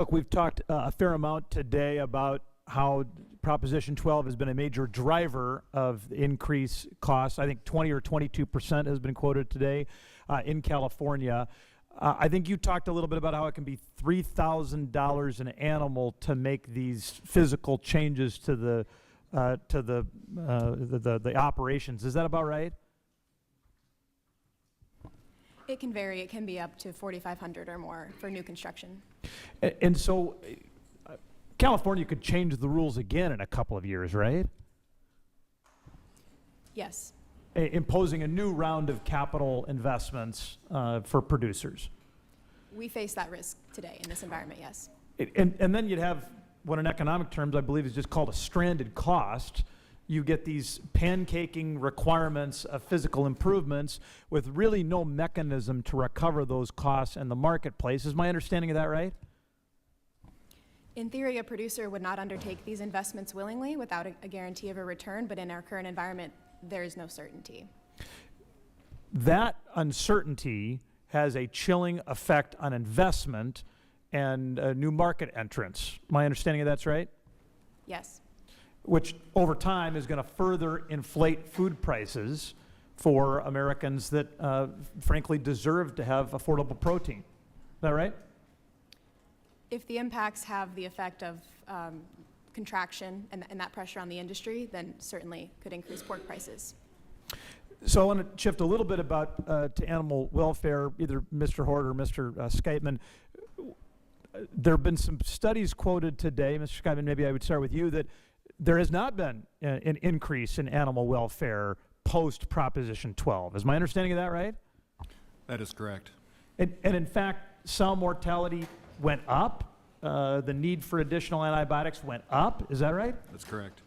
Look, we've talked a fair amount today about how Proposition 12 has been a major driver of increased costs. I think 20 or 22% has been quoted today in California. I think you talked a little bit about how it can be $3,000 an animal to make these physical changes to the operations. Is that about right? It can vary. It can be up to $4,500 or more for new construction. And so California could change the rules again in a couple of years, right? Yes. Imposing a new round of capital investments for producers. We face that risk today in this environment, yes. And then you'd have what in economic terms I believe is just called a stranded cost. You get these pancaking requirements of physical improvements with really no mechanism to recover those costs in the marketplace. Is my understanding of that right? In theory, a producer would not undertake these investments willingly without a guarantee of a return, but in our current environment, there is no certainty. That uncertainty has a chilling effect on investment and new market entrants. My understanding of that's right? Yes. Which over time is going to further inflate food prices for Americans that frankly deserve to have affordable protein. Is that right? If the impacts have the effect of contraction and that pressure on the industry, then certainly could increase pork prices. So I want to shift a little bit about to animal welfare, either Mr. Hort or Mr. Skytman. There have been some studies quoted today, Mr. Skytman, maybe I would start with you, that there has not been an increase in animal welfare post Proposition 12. Is my understanding of that right? That is correct. And in fact, sow mortality went up. The need for additional antibiotics went up. Is that right? That's correct.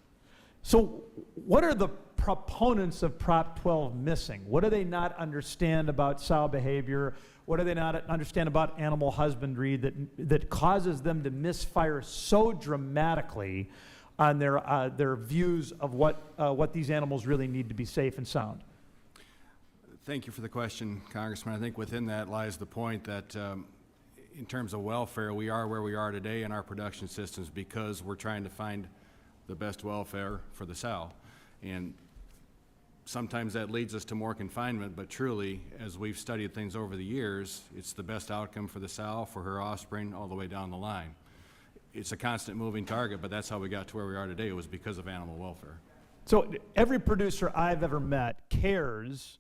So what are the proponents of Prop 12 missing? What do they not understand about sow behavior? What do they not understand about animal husbandry that causes them to misfire so dramatically on their views of what these animals really need to be safe and sound? Thank you for the question, Congressman. I think within that lies the point that in terms of welfare, we are where we are today in our production systems because we're trying to find the best welfare for the sow. And sometimes that leads us to more confinement, but truly, as we've studied things over the years, it's the best outcome for the sow, for her offspring, all the way down the line. It's a constant moving target, but that's how we got to where we are today. It was because of animal welfare. So every producer I've ever met cares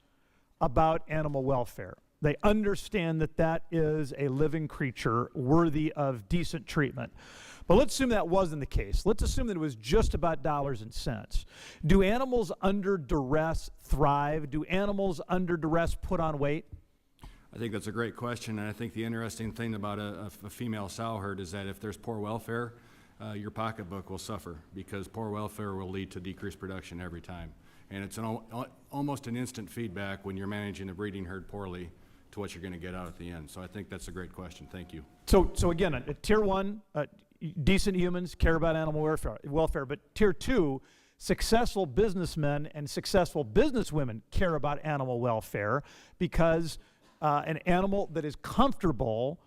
about animal welfare. They understand that that is a living creature worthy of decent treatment. But let's assume that wasn't the case. Let's assume that it was just about dollars and cents. Do animals under duress thrive? Do animals under duress put on weight? I think that's a great question, and I think the interesting thing about a female sow herd is that if there's poor welfare, your pocketbook will suffer because poor welfare will lead to decreased production every time. And it's almost an instant feedback when you're managing a breeding herd poorly to what you're going to get out at the end. So I think that's a great question. Thank you. So again, at Tier 1, decent humans care about animal welfare, but Tier 2, successful businessmen and successful businesswomen care about animal welfare because an animal that is comfortable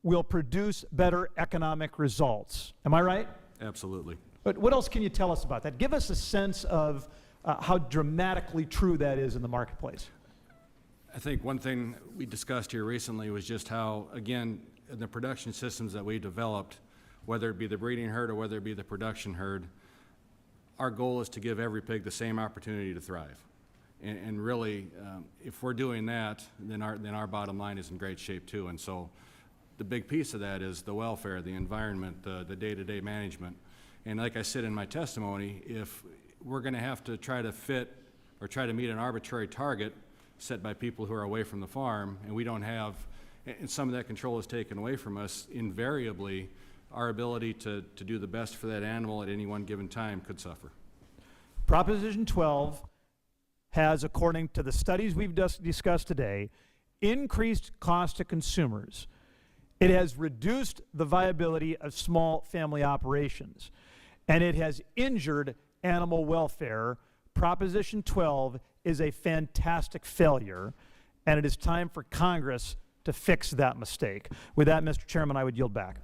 will produce better economic results. Am I right? Absolutely. But what else can you tell us about that? Give us a sense of how dramatically true that is in the marketplace. I think one thing we discussed here recently was just how, again, in the production systems that we developed, whether it be the breeding herd or whether it be the production herd, our goal is to give every pig the same opportunity to thrive. And really, if we're doing that, then our bottom line is in great shape too. And so the big piece of that is the welfare, the environment, the day-to-day management. And like I said in my testimony, if we're going to have to try to fit or try to meet an arbitrary target set by people who are away from the farm, and we don't have, and some of that control is taken away from us, invariably our ability to do the best for that animal at any one given time could suffer. Proposition 12 has, according to the studies we've discussed today, increased cost to consumers. It has reduced the viability of small family operations, and it has injured animal welfare. Proposition 12 is a fantastic failure, and it is time for Congress to fix that mistake. With that, Mr. Chairman, I would yield back.